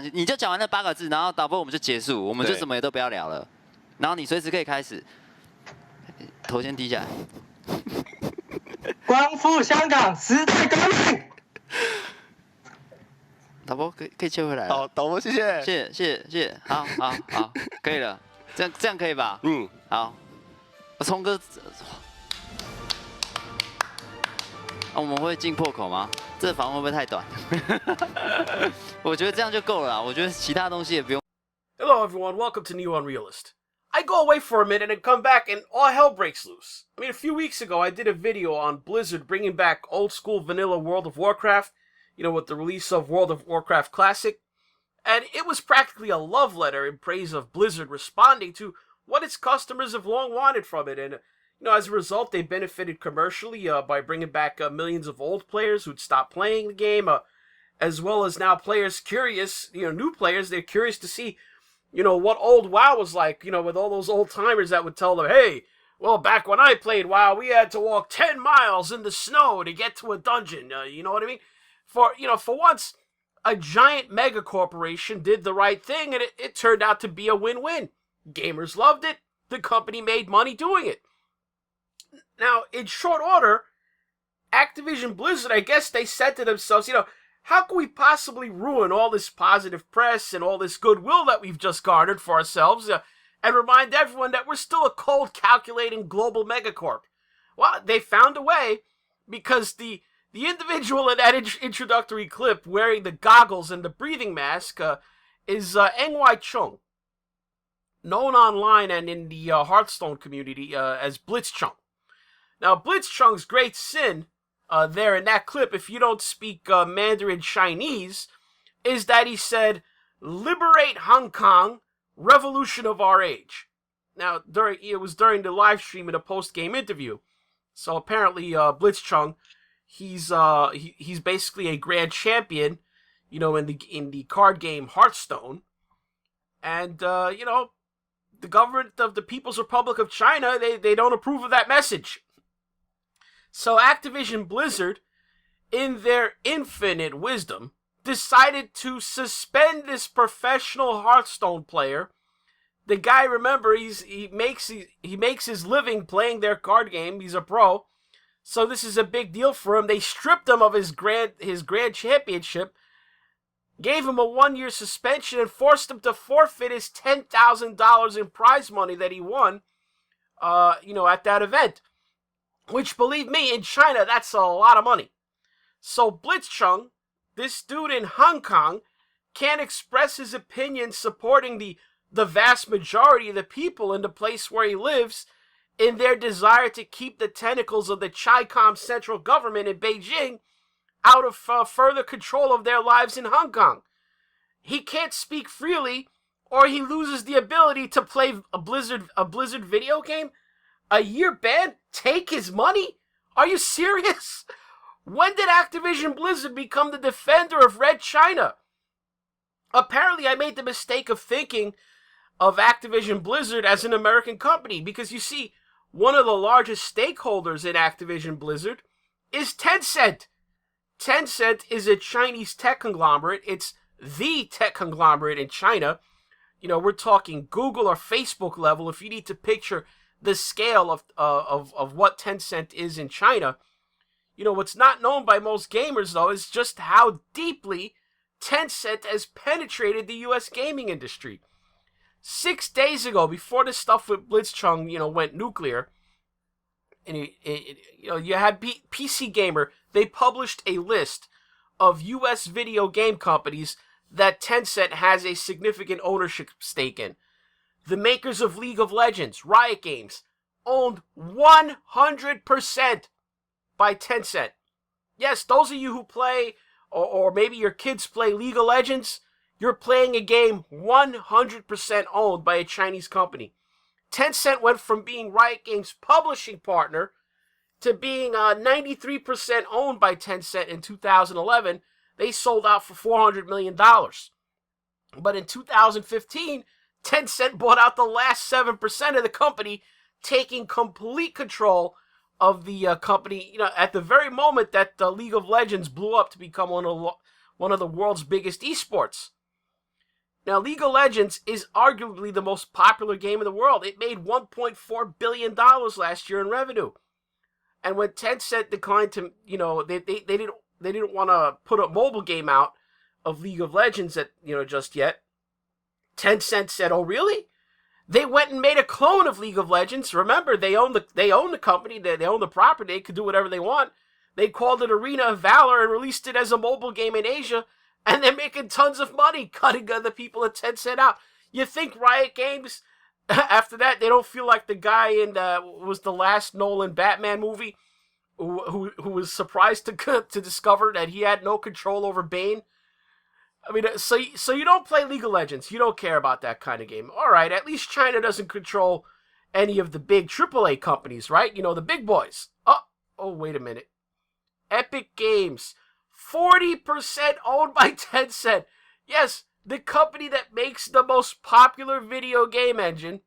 你就讲完那8个字，然后导播我们就结束，我们就什么也都不要聊了。然后你随时可以开始，头先低下来。光复香港，时代革命。导播可以切回来了。好，导播谢谢，好，可以了，这样可以吧？嗯，好，聪哥，我们会进破口吗？这访问会不会太短？我觉得这样就够了啦，我觉得其他东西也不用。Hello everyone, welcome to NeoUnrealist. I go away for a minute and come back and all hell breaks loose. I mean, a few weeks ago I did a video on Blizzard bringing back old school vanilla World of Warcraft, with the release of World of Warcraft Classic, and it was practically a love letter in praise of Blizzard responding to what its customers have long wanted from it, and as a result, they benefited commercially by bringing back millions of old players who'd stopped playing the game, as well as now players curious, new players, they're curious to see, what old WoW was like, with all those old timers that would tell them, hey, well, back when I played WoW, we had to walk 10 miles in the snow to get to a dungeon, you know what I mean? For once, a giant mega corporation did the right thing, and it turned out to be a win-win. Gamers loved it, the company made money doing it. Now, in short order, Activision-Blizzard, I guess they said to themselves, how can we possibly ruin all this positive press and all this goodwill that we've just garnered for ourselves and remind everyone that we're still a cold, calculating global megacorp? Well, they found a way, because the individual in that introductory clip wearing the goggles and the breathing mask is Ng Wai Chung, known online and in the Hearthstone community as Blitzchung. Now, Blitzchung's great sin there in that clip, if you don't speak Mandarin Chinese, is that he said, "Liberate Hong Kong, revolution of our age." Now, it was during the live stream in a post-game interview. So apparently, Blitzchung, he's basically a grand champion, in the card game Hearthstone, and the government of the People's Republic of China, they don't approve of that message. So Activision-Blizzard, in their infinite wisdom, decided to suspend this professional Hearthstone player. The guy, remember, he makes his living playing their card game. He's a pro, so this is a big deal for him. They stripped him of his grand championship, gave him a 1-year suspension, and forced him to forfeit his $10,000 in prize money that he won, at that event. Which, believe me, in China, that's a lot of money. So Blitzchung, this dude in Hong Kong, can't express his opinion supporting the vast majority of the people in the place where he lives in their desire to keep the tentacles of the Chi-Com central government in Beijing out of further control of their lives in Hong Kong. He can't speak freely, or he loses the ability to play a Blizzard video game. A year ban? Take his money? Are you serious? When did Activision-Blizzard become the defender of Red China? Apparently, I made the mistake of thinking of Activision-Blizzard as an American company, because you see, one of the largest stakeholders in Activision-Blizzard is Tencent. Tencent is a Chinese tech conglomerate. It's the tech conglomerate in China. We're talking Google or Facebook level if you need to picture the scale of what Tencent is in China. What's not known by most gamers, though, is just how deeply Tencent has penetrated the U.S. gaming industry. 6 days ago, before this stuff with Blitzchung, went nuclear, and you had PC Gamer, they published a list of U.S. video game companies that Tencent has a significant ownership stake in. The makers of League of Legends, Riot Games, owned 100% by Tencent. Yes, those of you who play, or maybe your kids play League of Legends, you're playing a game 100% owned by a Chinese company. Tencent went from being Riot Games' publishing partner to being 93% owned by Tencent in 2011. They sold out for $400 million. But in 2015, Tencent bought out the last 7% of the company, taking complete control of the company, at the very moment that League of Legends blew up to become one of the world's biggest esports. Now, League of Legends is arguably the most popular game in the world. It made $1.4 billion last year in revenue. And when Tencent declined to, they didn't want to put a mobile game out of League of Legends just yet. Tencent said, "Oh, really?" They went and made a clone of League of Legends. Remember, they own the company, they own the property, they could do whatever they want. They called it Arena of Valor and released it as a mobile game in Asia, and they're making tons of money cutting other people at Tencent out. You think Riot Games, after that, they don't feel like the guy in was the last Nolan Batman movie who was surprised to discover that he had no control over Bane? I mean, so you don't play League of Legends. You don't care about that kind of game. All right, at least China doesn't control any of the big AAA companies, right? The big boys. Oh, wait a minute. Epic Games, 40% owned by Tencent. Yes, the company that makes the most popular video game engine,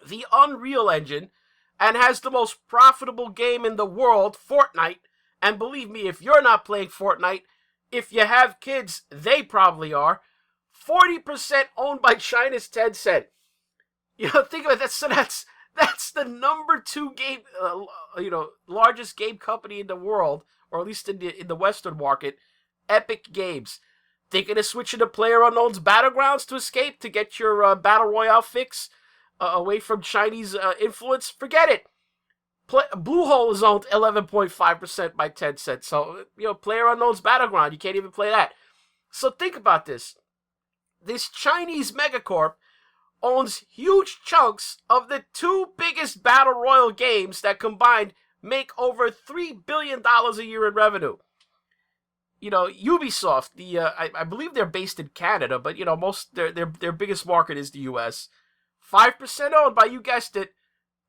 the Unreal Engine, and has the most profitable game in the world, Fortnite. And believe me, if you're not playing Fortnite, if you have kids, they probably are. 40% owned by China's Tencent. Think of it. That's the number 2 game, largest game company in the world, or at least in the Western market. Epic Games. Thinking of switching to PlayerUnknown's Battlegrounds to escape, to get your Battle Royale fix away from Chinese influence? Forget it. Bluehole is owned 11.5% by Tencent. So, PlayerUnknown's Battleground, you can't even play that. So think about this. This Chinese megacorp owns huge chunks of the 2 biggest battle royale games that combined make over $3 billion a year in revenue. Ubisoft, I believe they're based in Canada, but most their biggest market is the US. 5% owned by, you guessed it,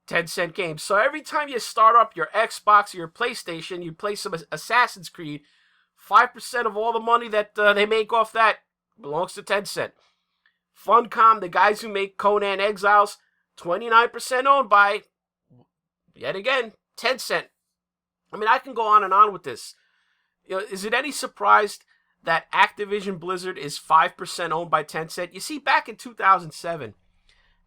Tencent Games. So every time you start up your Xbox or your PlayStation, you play some Assassin's Creed, 5% of all the money that they make off that belongs to Tencent. Funcom, the guys who make Conan Exiles, 29% owned by, yet again, Tencent. I mean, I can go on and on with this. Is it any surprise that Activision-Blizzard is 5% owned by Tencent? You see, back in 2007,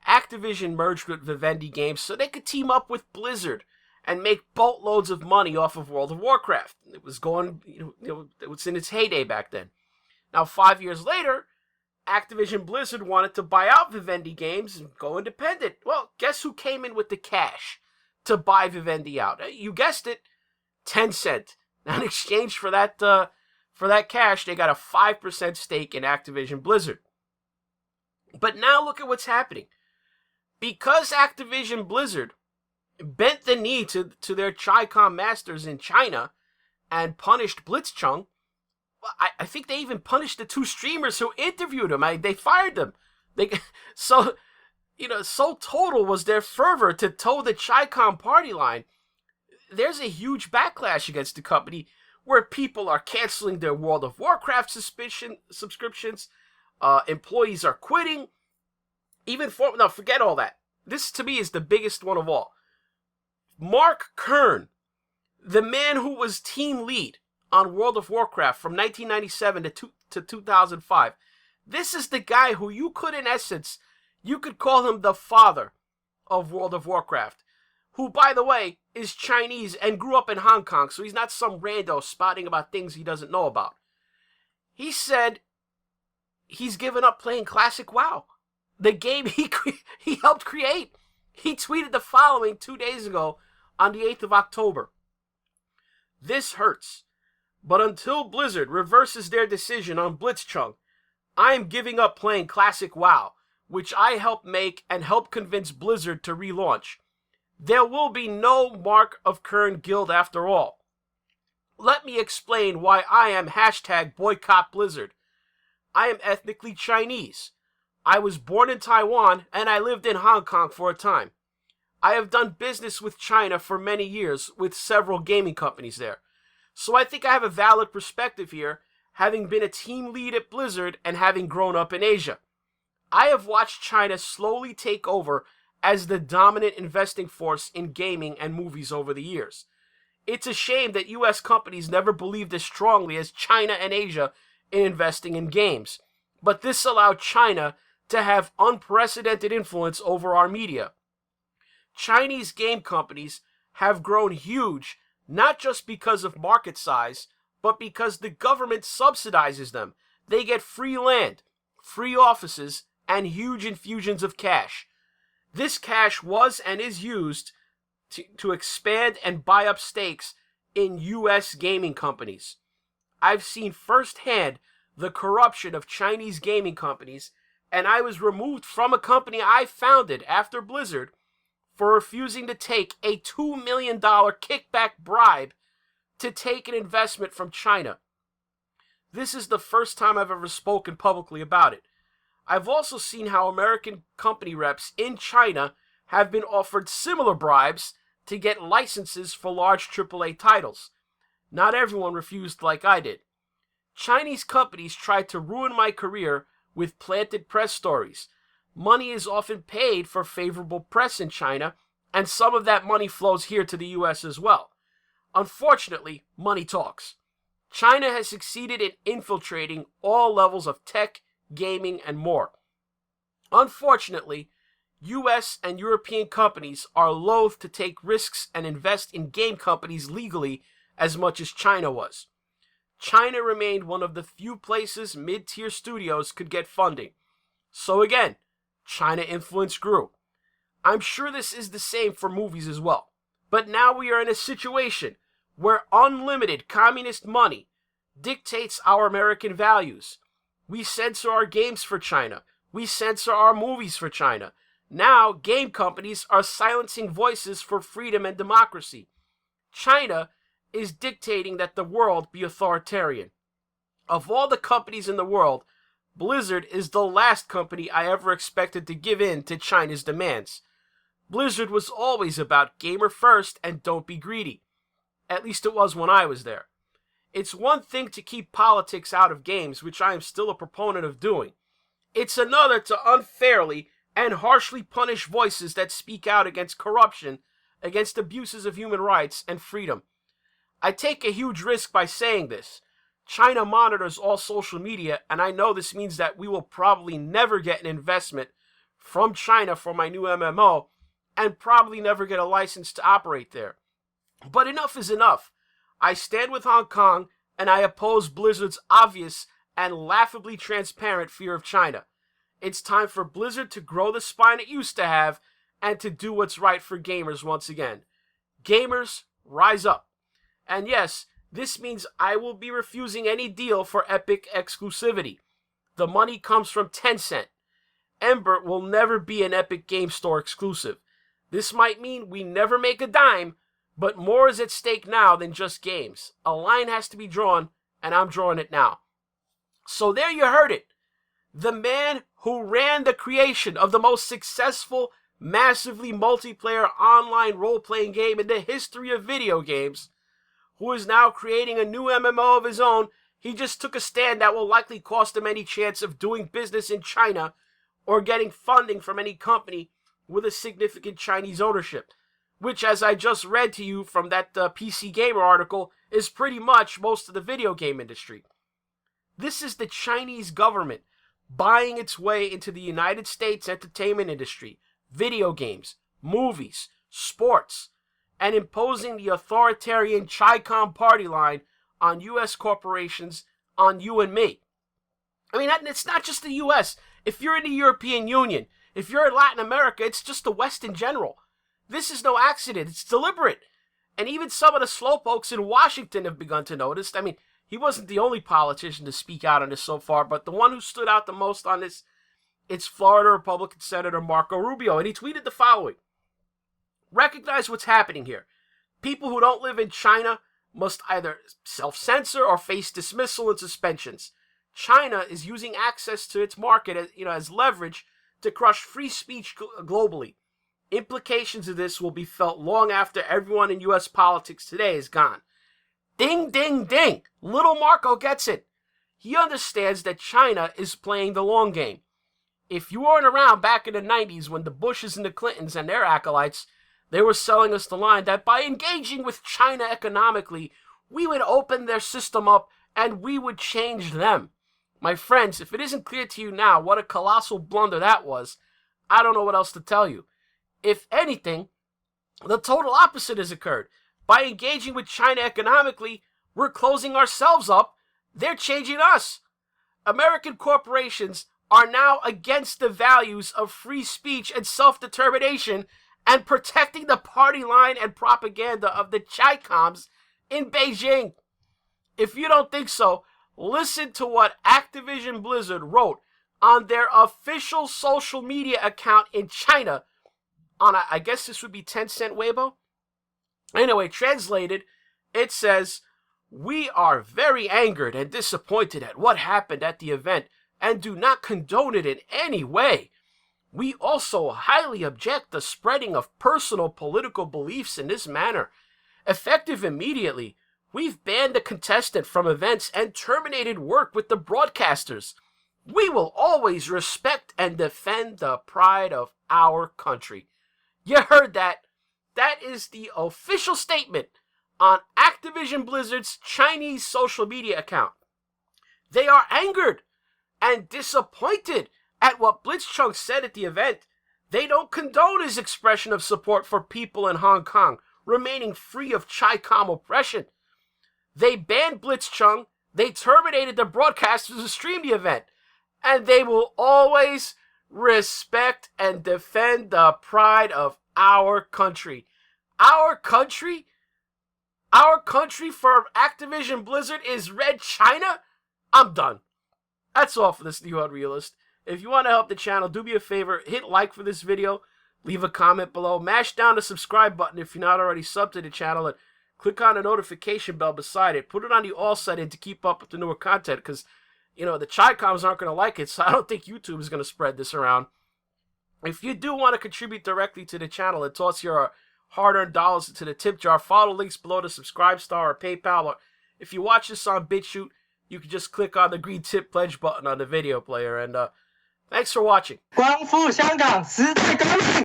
Activision merged with Vivendi Games so they could team up with Blizzard and make boatloads of money off of World of Warcraft. It was going, it was in its heyday back then. Now, 5 years later, Activision-Blizzard wanted to buy out Vivendi Games and go independent. Well, guess who came in with the cash to buy Vivendi out? You guessed it, Tencent. Now, in exchange for that cash, they got a 5% stake in Activision-Blizzard. But now look at what's happening. Because Activision-Blizzard bent the knee to their Chi-Com masters in China and punished Blitzchung, I think they even punished the 2 streamers who interviewed him. They fired them. So total was their fervor to toe the Chi-Com party line. There's a huge backlash against the company where people are canceling their World of Warcraft subscriptions. Employees are quitting. Forget all that. This, to me, is the biggest one of all. Mark Kern, the man who was team lead on World of Warcraft from 1997 to 2005. This is the guy who you could call him the father of World of Warcraft, who, by the way, is Chinese and grew up in Hong Kong, so he's not some rando spouting about things he doesn't know about. He said he's given up playing Classic WoW, the game he helped create. He tweeted the following 2 days ago on the 8th of October. "This hurts, but until Blizzard reverses their decision on Blitzchung, I'm giving up playing Classic WoW, which I helped make and helped convince Blizzard to relaunch. There will be no Mark of Kern Guild after all. Let me explain why I am #boycott Blizzard. I am ethnically Chinese. I was born in Taiwan and I lived in Hong Kong for a time. I have done business with China for many years with several gaming companies there. So I think I have a valid perspective here, having been a team lead at Blizzard and having grown up in Asia. I have watched China slowly take over as the dominant investing force in gaming and movies over the years. It's a shame that US companies never believed as strongly as China and Asia in investing in games. but this allowed China to have unprecedented influence over our media. Chinese game companies have grown huge, not just because of market size, but because the government subsidizes them. They get free land, free offices, and huge infusions of cash. This cash was and is used to expand and buy up stakes in U.S. gaming companies. I've seen firsthand the corruption of Chinese gaming companies, and I was removed from a company I founded after Blizzard for refusing to take a $2 million kickback bribe to take an investment from China. This is the first time I've ever spoken publicly about it. I've also seen how American company reps in China have been offered similar bribes to get licenses for large AAA titles. Not everyone refused like I did. Chinese companies tried to ruin my career with planted press stories. Money is often paid for favorable press in China, and some of that money flows here to the US as well. Unfortunately, money talks. China has succeeded in infiltrating all levels of tech, gaming, and more. Unfortunately, US and European companies are loath to take risks and invest in game companies legally as much as China was. China remained one of the few places mid-tier studios could get funding. So again, China influence grew. I'm sure this is the same for movies as well. But now we are in a situation where unlimited communist money dictates our American values. We censor our games for China. We censor our movies for China. Now, game companies are silencing voices for freedom and democracy. China is dictating that the world be authoritarian. Of all the companies in the world, Blizzard is the last company I ever expected to give in to China's demands. Blizzard was always about gamer first and don't be greedy. At least it was when I was there. It's one thing to keep politics out of games, which I am still a proponent of doing. It's another to unfairly and harshly punish voices that speak out against corruption, against abuses of human rights and freedom. I take a huge risk by saying this. China monitors all social media, and I know this means that we will probably never get an investment from China for my new MMO, and probably never get a license to operate there. But enough is enough. I stand with Hong Kong, and I oppose Blizzard's obvious and laughably transparent fear of China. It's time for Blizzard to grow the spine it used to have, and to do what's right for gamers once again. Gamers, rise up. And yes, this means I will be refusing any deal for Epic exclusivity. The money comes from Tencent. Ember will never be an Epic Game Store exclusive. This might mean we never make a dime, but more is at stake now than just games. A line has to be drawn, and I'm drawing it now. So there you heard it. The man who ran the creation of the most successful, massively multiplayer online role-playing game in the history of video games, who is now creating a new MMO of his own, he just took a stand that will likely cost him any chance of doing business in China or getting funding from any company with a significant Chinese ownership, which, as I just read to you from that PC Gamer article, is pretty much most of the video game industry. This is the Chinese government buying its way into the United States entertainment industry, video games, movies, sports, and imposing the authoritarian Chi-Com party line on U.S. corporations, on you and me. I mean, it's not just the U.S. If you're in the European Union, if you're in Latin America, it's just the West in general. This is no accident. It's deliberate. And even some of the slowpokes in Washington have begun to notice. I mean, he wasn't the only politician to speak out on this so far, but the one who stood out the most on this, it's Florida Republican Senator Marco Rubio, and he tweeted the following. Recognize what's happening here. People who don't live in China must either self-censor or face dismissal and suspensions. China is using access to its market as leverage to crush free speech globally. Implications of this will be felt long after everyone in U.S. politics today is gone. Ding, ding, ding! Little Marco gets it. He understands that China is playing the long game. If you weren't around back in the 90s when the Bushes and the Clintons and their acolytes, they were selling us the line that by engaging with China economically, we would open their system up and we would change them. My friends, if it isn't clear to you now what a colossal blunder that was, I don't know what else to tell you. If anything, the total opposite has occurred. By engaging with China economically, we're closing ourselves up. They're changing us. American corporations are now against the values of free speech and self-determination and protecting the party line and propaganda of the Chi-Coms in Beijing. If you don't think so, listen to what Activision-Blizzard wrote on their official social media account in China on, I guess this would be Tencent Weibo. Anyway, translated, it says, "We are very angered and disappointed at what happened at the event and do not condone it in any way. We also highly object the spreading of personal political beliefs in this manner. Effective immediately, we've banned the contestant from events and terminated work with the broadcasters. We will always respect and defend the pride of our country." You heard that. That is the official statement on Activision Blizzard's Chinese social media account. They are angered and disappointed at what Blitzchung said at the event. They don't condone his expression of support for people in Hong Kong remaining free of Chi-Com oppression. They banned Blitzchung, they terminated the broadcasters who streamed the event, and they will always respect and defend the pride of our country. Our country? Our country for Activision Blizzard is Red China? I'm done. That's all for this New Unrealist. If you want to help the channel, do me a favor, hit like for this video, leave a comment below, mash down the subscribe button if you're not already subbed to the channel, and click on the notification bell beside it. Put it on the all setting to keep up with the newer content, because, you know, the Chi-Coms aren't going to like it, so I don't think YouTube is going to spread this around. If you do want to contribute directly to the channel and toss your hard-earned dollars into the tip jar, follow links below to Subscribe Star or PayPal, or if you watch this on BitChute, you can just click on the green tip pledge button on the video player. And thanks for watching. 光复香港，时代革命。